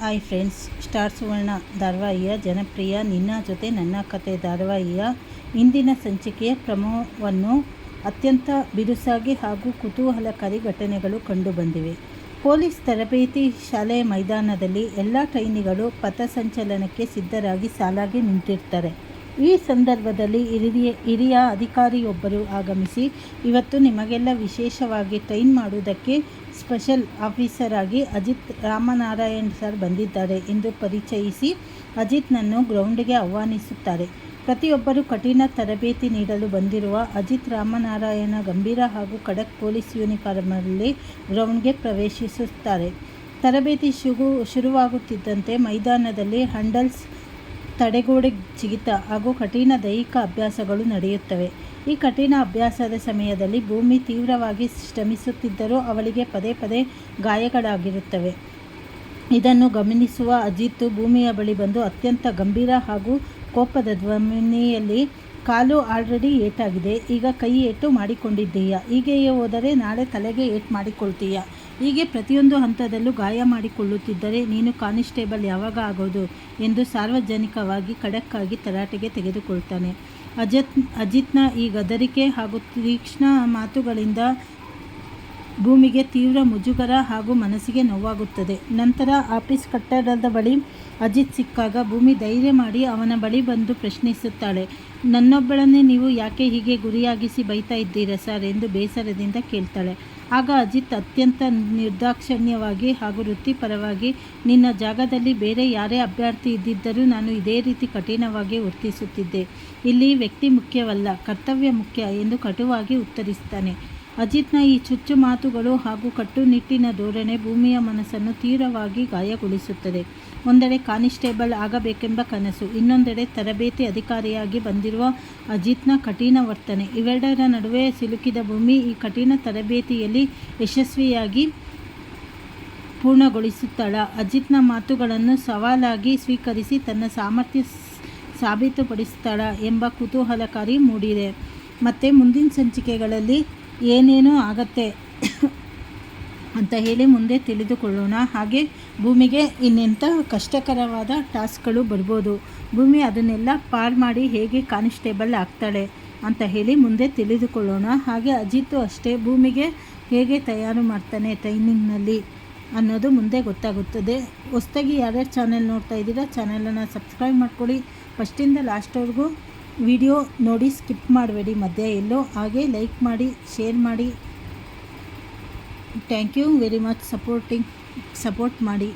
Hi friends, star ಸುವರ್ಣ ಧಾರಾವಾಹಿಯ ಜನಪ್ರಿಯ ನಿನ್ನ ಜೊತೆ ನನ್ನ ಕತೆ ಧಾರಾವಾಹಿಯ ಇಂದಿನ ಸಂಚಿಕೆಯ ಪ್ರಮೋವನ್ನು ಅತ್ಯಂತ ಬಿರುಸಾಗಿ ಹಾಗೂ ಕುತೂಹಲಕಾರಿ ಘಟನೆಗಳು ಕಂಡುಬಂದಿವೆ. ಪೊಲೀಸ್ ತರಬೇತಿ ಶಾಲೆಯ ಮೈದಾನದಲ್ಲಿ ಎಲ್ಲ ಟ್ರೈನಿಗಳು ಪಥಸಂಚಲನಕ್ಕೆ ಸಿದ್ಧರಾಗಿ ಸಾಲಾಗಿ ನಿಂತಿರ್ತಾರೆ. ಈ ಸಂದರ್ಭದಲ್ಲಿ ಹಿರಿಯ ಅಧಿಕಾರಿಯೊಬ್ಬರು ಆಗಮಿಸಿ, ಇವತ್ತು ನಿಮಗೆಲ್ಲ ವಿಶೇಷವಾಗಿ ಟ್ರೈನ್ ಮಾಡುವುದಕ್ಕೆ ಸ್ಪೆಷಲ್ ಆಫೀಸರ್ ಆಗಿ ಅಜಿತ್ ರಾಮನಾರಾಯಣ್ ಸರ್ ಬಂದಿದ್ದಾರೆ ಎಂದು ಪರಿಚಯಿಸಿ ಅಜಿತ್ನನ್ನು ಗ್ರೌಂಡ್ಗೆ ಆಹ್ವಾನಿಸುತ್ತಾರೆ. ಪ್ರತಿಯೊಬ್ಬರು ಕಠಿಣ ತರಬೇತಿ ನೀಡಲು ಬಂದಿರುವ ಅಜಿತ್ ರಾಮನಾರಾಯಣ ಗಂಭೀರ ಹಾಗೂ ಖಡಕ್ ಪೊಲೀಸ್ ಯೂನಿಫಾರ್ಮಲ್ಲಿ ಗ್ರೌಂಡ್ಗೆ ಪ್ರವೇಶಿಸುತ್ತಾರೆ. ತರಬೇತಿ ಶುರುವಾಗುತ್ತಿದ್ದಂತೆ ಮೈದಾನದಲ್ಲಿ ಹಂಡಲ್ಸ್, ತಡೆಗೋಡೆ ಜಿಗಿತ ಹಾಗೂ ಕಠಿಣ ದೈಹಿಕ ಅಭ್ಯಾಸಗಳು ನಡೆಯುತ್ತವೆ. ಈ ಕಠಿಣ ಅಭ್ಯಾಸದ ಸಮಯದಲ್ಲಿ ಭೂಮಿ ತೀವ್ರವಾಗಿ ಶ್ರಮಿಸುತ್ತಿದ್ದರೂ ಅವಳಿಗೆ ಪದೇ ಪದೇ ಗಾಯಗಳಾಗಿರುತ್ತವೆ. ಇದನ್ನು ಗಮನಿಸುವ ಅಜಿತ್ ಭೂಮಿಯ ಬಳಿ ಬಂದು ಅತ್ಯಂತ ಗಂಭೀರ ಹಾಗೂ ಕೋಪದ ಧ್ವನಿಯಲ್ಲಿ, ಕಾಲು ಆಲ್ರೆಡಿ ಏಟಾಗಿದೆ, ಈಗ ಕೈ ಏಟು ಮಾಡಿಕೊಂಡಿದ್ದೀಯಾ, ಹೀಗೆಯೇ ಹೋದರೆ ನಾಳೆ ತಲೆಗೆ ಏಟು ಮಾಡಿಕೊಳ್ತೀಯಾ, ಹೀಗೆ ಪ್ರತಿಯೊಂದು ಹಂತದಲ್ಲೂ ಗಾಯ ಮಾಡಿಕೊಳ್ಳುತ್ತಿದ್ದರೆ ನೀನು ಕಾನಿಸ್ಟೇಬಲ್ ಯಾವಾಗ ಆಗೋದು ಎಂದು ಸಾರ್ವಜನಿಕವಾಗಿ ಖಡಕ್ಕಾಗಿ ತರಾಟೆಗೆ ತೆಗೆದುಕೊಳ್ತಾನೆ. ಅಜಿತ್ನ ಈ ಗದರಿಕೆ ಹಾಗೂ ತೀಕ್ಷ್ಣ ಮಾತುಗಳಿಂದ ಭೂಮಿಗೆ ತೀವ್ರ ಮುಜುಗರ ಹಾಗೂ ಮನಸ್ಸಿಗೆ ನೋವಾಗುತ್ತದೆ. ನಂತರ ಆಫೀಸ್ ಕಟ್ಟಡದ ಬಳಿ ಅಜಿತ್ ಸಿಕ್ಕಾಗ ಭೂಮಿ ಧೈರ್ಯ ಮಾಡಿ ಅವನ ಬಳಿ ಬಂದು ಪ್ರಶ್ನಿಸುತ್ತಾಳೆ. ನನ್ನೊಬ್ಬಳನ್ನೇ ನೀವು ಯಾಕೆ ಹೀಗೆ ಗುರಿಯಾಗಿಸಿ ಬೈತಾ ಇದ್ದೀರಾ ಸರ್ ಎಂದು ಬೇಸರದಿಂದ ಕೇಳ್ತಾಳೆ. ಆಗ ಅಜಿತ್ ಅತ್ಯಂತ ನಿರ್ದಾಕ್ಷಿಣ್ಯವಾಗಿ ಹಾಗೂ ವೃತ್ತಿಪರವಾಗಿ, ನಿನ್ನ ಜಾಗದಲ್ಲಿ ಬೇರೆ ಯಾರೇ ಅಭ್ಯರ್ಥಿ ಇದ್ದಿದ್ದರೂ ನಾನು ಇದೇ ರೀತಿ ಕಠಿಣವಾಗಿ ವರ್ತಿಸುತ್ತಿದ್ದೆ. ಇಲ್ಲಿ ವ್ಯಕ್ತಿ ಮುಖ್ಯವಲ್ಲ, ಕರ್ತವ್ಯ ಮುಖ್ಯ ಎಂದು ಕಟುವಾಗಿ ಉತ್ತರಿಸ್ತಾನೆ. ಅಜಿತ್ನ ಈ ಚುಚ್ಚು ಮಾತುಗಳು ಹಾಗೂ ಕಟ್ಟುನಿಟ್ಟಿನ ಧೋರಣೆ ಭೂಮಿಯ ಮನಸ್ಸನ್ನು ತೀವ್ರವಾಗಿ ಗಾಯಗೊಳಿಸುತ್ತದೆ. ಒಂದೆಡೆ ಕಾನಿಸ್ಟೇಬಲ್ ಆಗಬೇಕೆಂಬ ಕನಸು, ಇನ್ನೊಂದೆಡೆ ತರಬೇತಿ ಅಧಿಕಾರಿಯಾಗಿ ಬಂದಿರುವ ಅಜಿತ್ನ ಕಠಿಣ ವರ್ತನೆ, ಇವೆರಡರ ನಡುವೆ ಸಿಲುಕಿದ ಭೂಮಿ ಈ ಕಠಿಣ ತರಬೇತಿಯಲ್ಲಿ ಯಶಸ್ವಿಯಾಗಿ ಪೂರ್ಣಗೊಳಿಸುತ್ತಾಳ. ಅಜಿತ್ನ ಮಾತುಗಳನ್ನು ಸವಾಲಾಗಿ ಸ್ವೀಕರಿಸಿ ತನ್ನ ಸಾಮರ್ಥ್ಯ ಸಾಬೀತುಪಡಿಸುತ್ತಾಳ ಎಂಬ ಕುತೂಹಲಕಾರಿ ಮೂಡಿದೆ. ಮತ್ತು ಮುಂದಿನ ಸಂಚಿಕೆಗಳಲ್ಲಿ ಏನೇನೋ ಆಗತ್ತೆ ಅಂತ ಹೇಳಿ ಮುಂದೆ ತಿಳಿದುಕೊಳ್ಳೋಣ. ಹಾಗೆ ಭೂಮಿಗೆ ಇನ್ನೆಂಥ ಕಷ್ಟಕರವಾದ ಟಾಸ್ಕ್ಗಳು ಬರ್ಬೋದು, ಭೂಮಿ ಅದನ್ನೆಲ್ಲ ಪಾರ್ ಮಾಡಿ ಹೇಗೆ ಕಾನಿಸ್ಟೇಬಲ್ ಆಗ್ತಾಳೆ ಅಂತ ಹೇಳಿ ಮುಂದೆ ತಿಳಿದುಕೊಳ್ಳೋಣ. ಹಾಗೆ ಅಜಿತ್ ಅಷ್ಟೇ ಭೂಮಿಗೆ ಹೇಗೆ ತಯಾರು ಮಾಡ್ತಾನೆ ಟ್ರೈನಿಂಗ್ನಲ್ಲಿ ಅನ್ನೋದು ಮುಂದೆ ಗೊತ್ತಾಗುತ್ತದೆ. ಹೊಸದಾಗಿ ಯಾರ್ಯಾರು ಚಾನೆಲ್ ನೋಡ್ತಾ ಇದ್ದೀರಾ ಚಾನೆಲನ್ನು ಸಬ್ಸ್ಕ್ರೈಬ್ ಮಾಡ್ಕೊಳ್ಳಿ. ಫಸ್ಟಿಂದ ಲಾಸ್ಟ್ವರೆಗೂ ವಿಡಿಯೋ ನೋಡಿ ಸ್ಕಿಪ್ ಮಾಡಬೇಡಿ ಮಧ್ಯೆ ಎಲ್ಲೋ. ಹಾಗೆ ಲೈಕ್ ಮಾಡಿ, ಶೇರ್ ಮಾಡಿ. Thank you very much support ಮಾಡಿ.